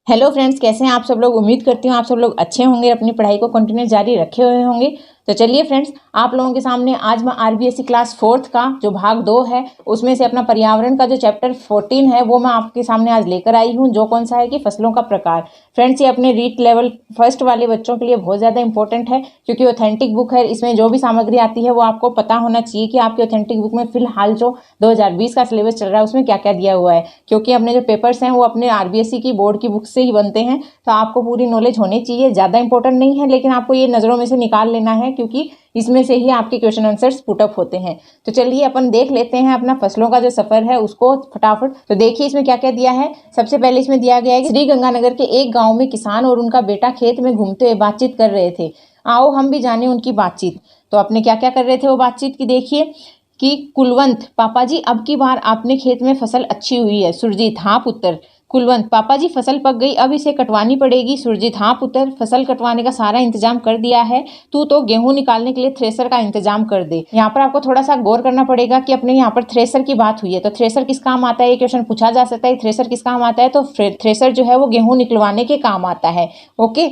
Hello friends, कैसे हैं आप सब लोग। उम्मीद करती हूँ आप सब लोग अच्छे होंगे, अपनी पढ़ाई को कंटिन्यू जारी रखे हुए होंगे। तो चलिए फ्रेंड्स, आप लोगों के सामने आज मैं आरबीएससी क्लास 4th का जो भाग 2 है उसमें से अपना पर्यावरण का जो चैप्टर 14 है वो मैं आपके सामने आज लेकर आई हूँ, जो कौन सा है कि फसलों का प्रकार। फ्रेंड्स, ये अपने रीट लेवल फर्स्ट वाले बच्चों के लिए बहुत ज़्यादा इंपॉर्टेंट है, क्योंकि ऑथेंटिक बुक है। इसमें जो भी सामग्री आती है वो आपको पता होना चाहिए कि आपकी ऑथेंटिक बुक में फिलहाल जो 2020 का सिलेबस चल रहा है उसमें क्या क्या दिया हुआ है, क्योंकि अपने जो पेपर्स हैं वो अपने आरबीएससी की बोर्ड की बुक से ही बनते हैं। तो आपको पूरी नॉलेज होनी चाहिए। ज़्यादा इंपॉर्टेंट नहीं है, लेकिन आपको ये नज़रों में से निकाल लेना है, क्योंकि इसमें से ही आपके क्वेश्चन आंसर्स पुटअप होते हैं। तो चलिए अपन देख लेते हैं अपना फसलों का जो सफर है उसको फटाफट। तो देखिए इसमें क्या क्या दिया है। सबसे पहले इसमें दिया गया है कि श्री गंगानगर के एक गांव में किसान और उनका बेटा खेत में घूमते हुए बातचीत कर रहे थे। आओ हम भी जाने उनकी बातचीत। तो अपने क्या क्या कर रहे थे वो बातचीत की देखिए कि कुलवंत, पापा जी अब की बार आपने खेत में फसल अच्छी हुई है। सुरजीत, हाँ पुत्र। कुलवंत, पापा जी फसल पक गई, अब इसे कटवानी पड़ेगी। सुरजीत, हाँ पुत्र, फसल कटवाने का सारा इंतजाम कर दिया है, तू तो गेहूं निकालने के लिए थ्रेसर का इंतजाम कर दे। यहाँ पर आपको थोड़ा सा गौर करना पड़ेगा कि अपने यहाँ पर थ्रेसर की बात हुई है, तो थ्रेसर किस काम आता है, ये क्वेश्चन पूछा जा सकता है। थ्रेसर किस काम आता है, तो थ्रेसर जो है वो गेहूं निकलवाने के काम आता है। ओके,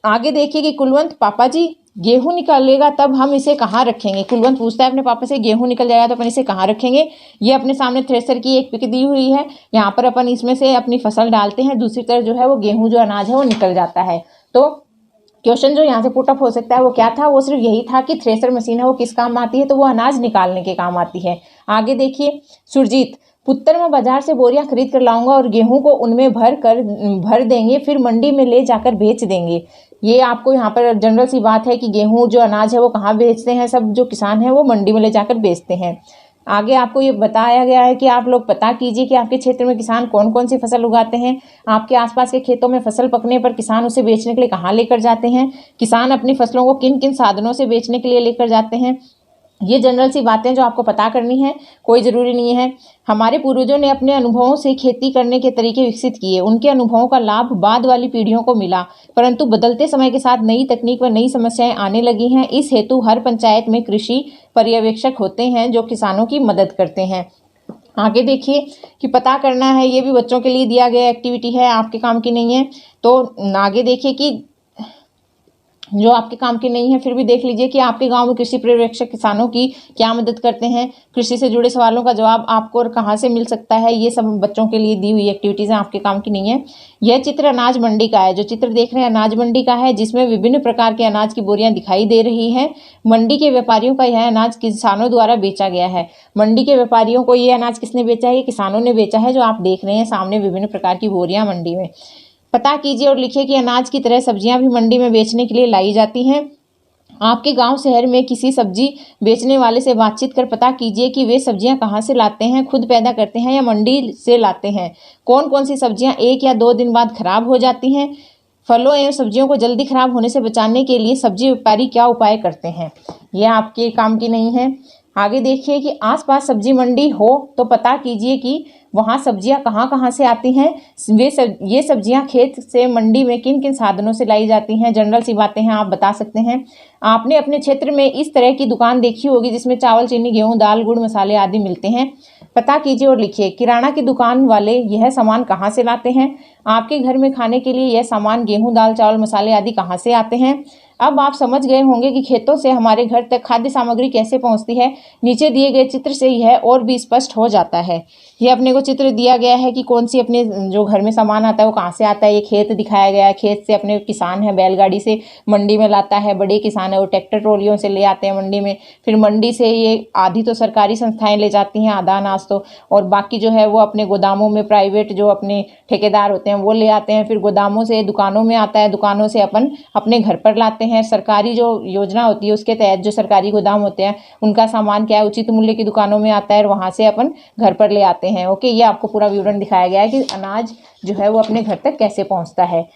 आगे देखिए कि कुलवंत, पापा जी गेहूं निकलेगा तब हम इसे कहाँ रखेंगे। कुलवंत पूछता है अपने पापा से, गेहूं निकल जाएगा तो अपन इसे कहाँ रखेंगे। ये अपने सामने थ्रेसर की एक पिक दी हुई है, यहाँ पर अपन इसमें से अपनी फसल डालते हैं, दूसरी तरफ जो है वो गेहूं जो अनाज है वो निकल जाता है। तो क्वेश्चन जो यहाँ से पुटअप हो सकता है वो क्या था, वो सिर्फ यही था कि थ्रेसर मशीन है वो किस काम आती है, तो वो अनाज निकालने के काम आती है। आगे देखिए, सुरजीत, पुत्र मैं बाजार से बोरियां खरीद कर लाऊंगा और गेहूं को उनमें भर देंगे, फिर मंडी में ले जाकर बेच देंगे। ये आपको यहाँ पर जनरल सी बात है कि गेहूं जो अनाज है वो कहाँ बेचते हैं, सब जो किसान हैं वो मंडी में ले जाकर बेचते हैं। आगे आपको ये बताया गया है कि आप लोग पता कीजिए कि आपके क्षेत्र में किसान कौन कौन सी फसल उगाते हैं। आपके आसपास के खेतों में फसल पकने पर किसान उसे बेचने के लिए कहाँ लेकर जाते हैं। किसान अपनी फसलों को किन किन साधनों से बेचने के लिए लेकर जाते हैं। ये जनरल सी बातें जो आपको पता करनी है, कोई ज़रूरी नहीं है। हमारे पूर्वजों ने अपने अनुभवों से खेती करने के तरीके विकसित किए, उनके अनुभवों का लाभ बाद वाली पीढ़ियों को मिला, परंतु बदलते समय के साथ नई तकनीक व नई समस्याएं आने लगी हैं। इस हेतु हर पंचायत में कृषि पर्यवेक्षक होते हैं जो किसानों की मदद करते हैं। आगे देखिए कि पता करना है, ये भी बच्चों के लिए दिया गया एक्टिविटी है, आपके काम की नहीं है। तो आगे देखिए कि जो आपके काम की नहीं है फिर भी देख लीजिए कि आपके गांव में कृषि पर्यवेक्षक किसानों की क्या मदद करते हैं। कृषि से जुड़े सवालों का जवाब आपको और कहाँ से मिल सकता है, ये सब बच्चों के लिए दी हुई एक्टिविटीज़ हैं, आपके काम की नहीं है। यह चित्र अनाज मंडी का है। जो चित्र देख रहे हैं अनाज मंडी का है, जिसमें विभिन्न प्रकार के अनाज की बोरियां दिखाई दे रही हैं। मंडी के व्यापारियों का यह अनाज किसानों द्वारा बेचा गया है। मंडी के व्यापारियों को ये अनाज किसने बेचा है, ये किसानों ने बेचा है। जो आप देख रहे हैं सामने विभिन्न प्रकार की बोरियां मंडी में। पता कीजिए और लिखिए कि अनाज की तरह सब्जियां भी मंडी में बेचने के लिए लाई जाती हैं। आपके गांव शहर में किसी सब्जी बेचने वाले से बातचीत कर पता कीजिए कि वे सब्जियां कहां से लाते हैं, खुद पैदा करते हैं या मंडी से लाते हैं। कौन कौन सी सब्जियां 1 या 2 दिन बाद खराब हो जाती हैं। फलों एवं सब्जियों को जल्दी खराब होने से बचाने के लिए सब्जी व्यापारी क्या उपाय करते हैं। यह आपके काम की नहीं है। आगे देखिए कि आसपास सब्जी मंडी हो तो पता कीजिए कि वहाँ सब्जियां कहाँ कहाँ से आती हैं। ये सब्जियां खेत से मंडी में किन किन साधनों से लाई जाती हैं। जनरल सी बातें हैं, आप बता सकते हैं। आपने अपने क्षेत्र में इस तरह की दुकान देखी होगी जिसमें चावल, चीनी, गेहूं, दाल, गुड़, मसाले आदि मिलते हैं। पता कीजिए और लिखिए, किराना की दुकान वाले यह सामान कहाँ से लाते हैं। आपके घर में खाने के लिए यह सामान गेहूं, दाल, चावल, मसाले आदि कहाँ से आते हैं। अब आप समझ गए होंगे कि खेतों से हमारे घर तक खाद्य सामग्री कैसे पहुंचती है। नीचे दिए गए चित्र से यह और भी स्पष्ट हो जाता है। ये अपने को चित्र दिया गया है कि कौन सी अपने जो घर में सामान आता है वो कहाँ से आता है। ये खेत दिखाया गया है, खेत से अपने किसान है बैलगाड़ी से मंडी में लाता है, बड़े किसान है वो ट्रैक्टर ट्रॉलियों से ले आते हैं मंडी में। फिर मंडी से ये आधी तो सरकारी संस्थाएं ले जाती हैं, आधा अनाज तो, और बाकी जो है वो अपने गोदामों में प्राइवेट जो अपने ठेकेदार होते हैं वो ले आते हैं। फिर गोदामों से दुकानों में आता है, दुकानों से अपन अपने घर पर लाते हैं। सरकारी जो योजना होती है उसके तहत जो सरकारी गोदाम होते हैं उनका सामान क्या है उचित मूल्य की दुकानों में आता है और वहां से अपन घर पर ले आते हैं। ओके, ये आपको पूरा विवरण दिखाया गया है कि अनाज जो है वो अपने घर तक कैसे पहुंचता है।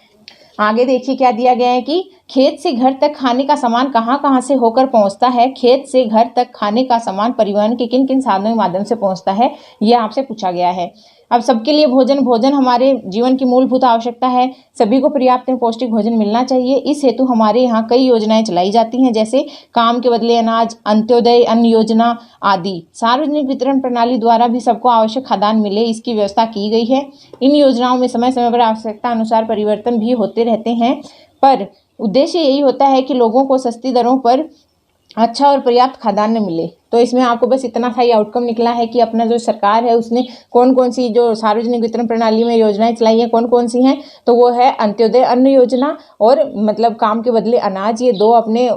आगे देखिए क्या दिया गया है कि खेत से घर तक खाने का सामान कहाँ कहाँ से होकर पहुंचता है। खेत से घर तक खाने का सामान परिवहन के किन किन साधनों के माध्यम से पहुंचता है, यह आपसे पूछा गया है। अब सबके लिए भोजन हमारे जीवन की मूलभूत आवश्यकता है। सभी को पर्याप्त एवं पौष्टिक भोजन मिलना चाहिए। इस हेतु हमारे यहाँ कई योजनाएं चलाई जाती हैं, जैसे काम के बदले अनाज, अंत्योदय अन्न योजना आदि। सार्वजनिक वितरण प्रणाली द्वारा भी सबको आवश्यक खाद्यान्न मिले, इसकी व्यवस्था की गई है। इन योजनाओं में समय समय पर आवश्यकता अनुसार परिवर्तन भी होते रहते हैं, पर उद्देश्य यही होता है कि लोगों को सस्ती दरों पर अच्छा और पर्याप्त खाद्यान्न मिले। तो इसमें आपको बस इतना सा ही आउटकम निकला है कि अपना जो सरकार है उसने कौन कौन सी जो सार्वजनिक वितरण प्रणाली में योजनाएं चलाई हैं, कौन कौन सी हैं, तो वो है अंत्योदय अन्न योजना और मतलब काम के बदले अनाज। ये दो अपने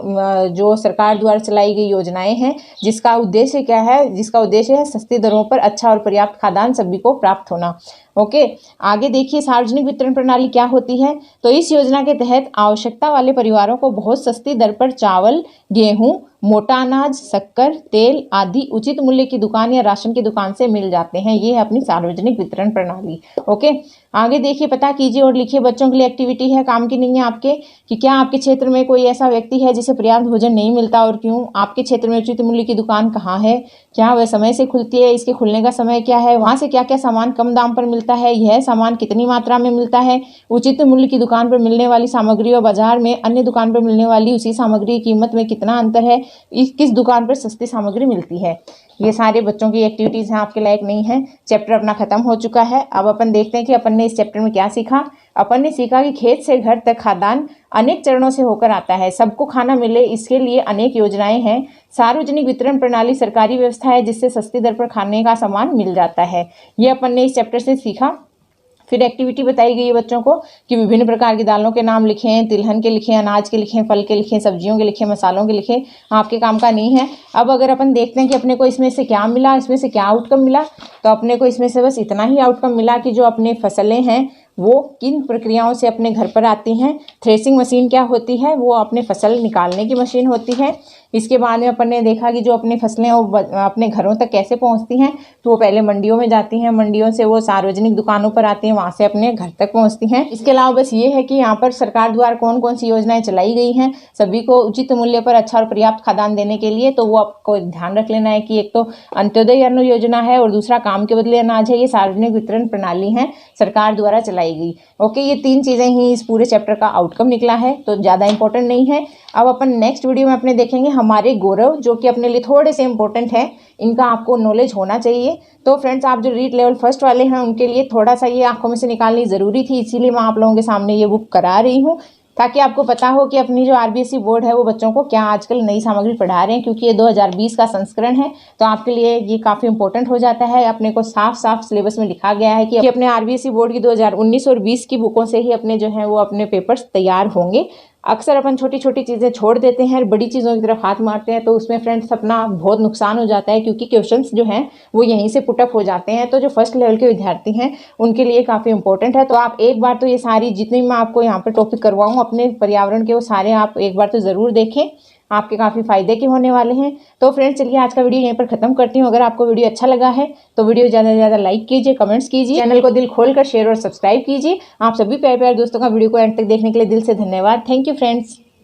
जो सरकार द्वारा चलाई गई योजनाएं हैं, जिसका उद्देश्य क्या है, जिसका उद्देश्य है सस्ती दरों पर अच्छा और पर्याप्त खाद्यान्न सभी को प्राप्त होना। ओके, आगे देखिए सार्वजनिक वितरण प्रणाली क्या होती है। तो इस योजना के तहत आवश्यकता वाले परिवारों को बहुत सस्ती दर पर चावल, गेहूं, मोटा अनाज, शक्कर, तेल आदि उचित मूल्य की दुकान या राशन की दुकान से मिल जाते हैं। ये है अपनी सार्वजनिक वितरण प्रणाली। ओके, आगे देखिए, पता कीजिए और लिखिए। बच्चों के लिए एक्टिविटी है, काम की नहीं है आपके, कि क्या आपके क्षेत्र में कोई ऐसा व्यक्ति है जिसे पर्याप्त भोजन नहीं मिलता और क्यों। आपके क्षेत्र में उचित मूल्य की दुकान कहाँ है, क्या वह समय से खुलती है, इसके खुलने का समय क्या है, वहाँ से क्या क्या सामान कम दाम पर मिलता है, यह सामान कितनी मात्रा में मिलता है, उचित मूल्य की दुकान पर मिलने वाली सामग्री और बाजार में अन्य दुकान पर मिलने वाली उसी सामग्री की कीमत में कितना अंतर है, किस दुकान पर सस्ती सामग्री मिलती है। ये सारे बच्चों की एक्टिविटीज़ हैं, आपके लायक नहीं है। चैप्टर अपना खत्म हो चुका है। अब अपन देखते हैं कि अपन ने इस चैप्टर में क्या सीखा। अपन ने सीखा कि खेत से घर तक खाद्यान्न अनेक चरणों से होकर आता है। सबको खाना मिले, इसके लिए अनेक योजनाएं हैं। सार्वजनिक वितरण प्रणाली सरकारी व्यवस्था है जिससे सस्ती दर पर खाने का सामान मिल जाता है। ये अपन ने इस चैप्टर से सीखा। फिर एक्टिविटी बताई गई है बच्चों को कि विभिन्न प्रकार की दालों के नाम लिखें, तिलहन के लिखें, अनाज के लिखें, फल के लिखें, सब्जियों के लिखें, मसालों के लिखें। आपके काम का नहीं है। अब अगर अपन देखते हैं कि अपने को इसमें से क्या मिला, इसमें से क्या आउटकम मिला, तो अपने को इसमें से बस इतना ही आउटकम मिला कि जो अपने फसलें हैं वो किन प्रक्रियाओं से अपने घर पर आती हैं। थ्रेसिंग मशीन क्या होती है, वो अपने फसल निकालने की मशीन होती है। इसके बाद में अपन ने देखा कि जो अपनी फसलें वो अपने घरों तक कैसे पहुंचती हैं, तो वो पहले मंडियों में जाती हैं, मंडियों से वो सार्वजनिक दुकानों पर आती हैं, वहां से अपने घर तक पहुंचती हैं। इसके अलावा बस ये है कि यहाँ पर सरकार द्वारा कौन कौन सी योजनाएं चलाई गई हैं सभी को उचित मूल्य पर अच्छा और पर्याप्त खाद्यान्न देने के लिए। तो वो आपको ध्यान रख लेना है कि एक तो अंत्योदय अन्न योजना है और दूसरा काम के बदले अनाज है। ये सार्वजनिक वितरण प्रणाली है, सरकार द्वारा चलाई गई। ओके, ये तीन चीजें ही इस पूरे चैप्टर का आउटकम निकला है, तो ज्यादा इंपॉर्टेंट नहीं है। अब अपन नेक्स्ट वीडियो में अपने देखेंगे हमारे गौरव, जो कि अपने लिए थोड़े से इंपॉर्टेंट है। इनका आपको नॉलेज होना चाहिए। तो फ्रेंड्स, आप जो रीड लेवल फर्स्ट वाले हैं उनके लिए थोड़ा सा ये आंखों में से निकालनी जरूरी थी, इसीलिए मैं आप लोगों के सामने ये बुक करा रही हूँ, ताकि आपको पता हो कि अपनी जो आरबीएसई बोर्ड है वो बच्चों को क्या आजकल नई सामग्री पढ़ा रहे हैं, क्योंकि ये 2020 का संस्करण है। तो आपके लिए ये काफ़ी इंपॉर्टेंट हो जाता है। अपने को साफ साफ सिलेबस में लिखा गया है कि अपने आरबीएसई बोर्ड की 2019 और 20 की बुकों से ही अपने जो है वो अपने पेपर्स तैयार होंगे। अक्सर अपन छोटी छोटी चीज़ें छोड़ देते हैं, बड़ी चीज़ों की तरफ हाथ मारते हैं, तो उसमें फ्रेंड्स अपना बहुत नुकसान हो जाता है, क्योंकि क्वेश्चंस जो हैं वो यहीं से पुटअप हो जाते हैं। तो जो फर्स्ट लेवल के विद्यार्थी हैं उनके लिए काफ़ी इंपॉर्टेंट है। तो आप एक बार तो ये सारी जितनी मैं आपको यहाँ पर टॉपिक करवाऊँ अपने पर्यावरण के, वो सारे आप एक बार तो ज़रूर देखें, आपके काफ़ी फायदे के होने वाले हैं। तो फ्रेंड्स, चलिए आज का वीडियो यहीं पर खत्म करती हूँ। अगर आपको वीडियो अच्छा लगा है तो वीडियो ज़्यादा से ज़्यादा लाइक कीजिए, कमेंट्स कीजिए, चैनल को दिल खोलकर शेयर और सब्सक्राइब कीजिए। आप सभी प्यारे प्यारे दोस्तों का वीडियो को एंड तक देखने के लिए दिल से धन्यवाद। Thank you friends.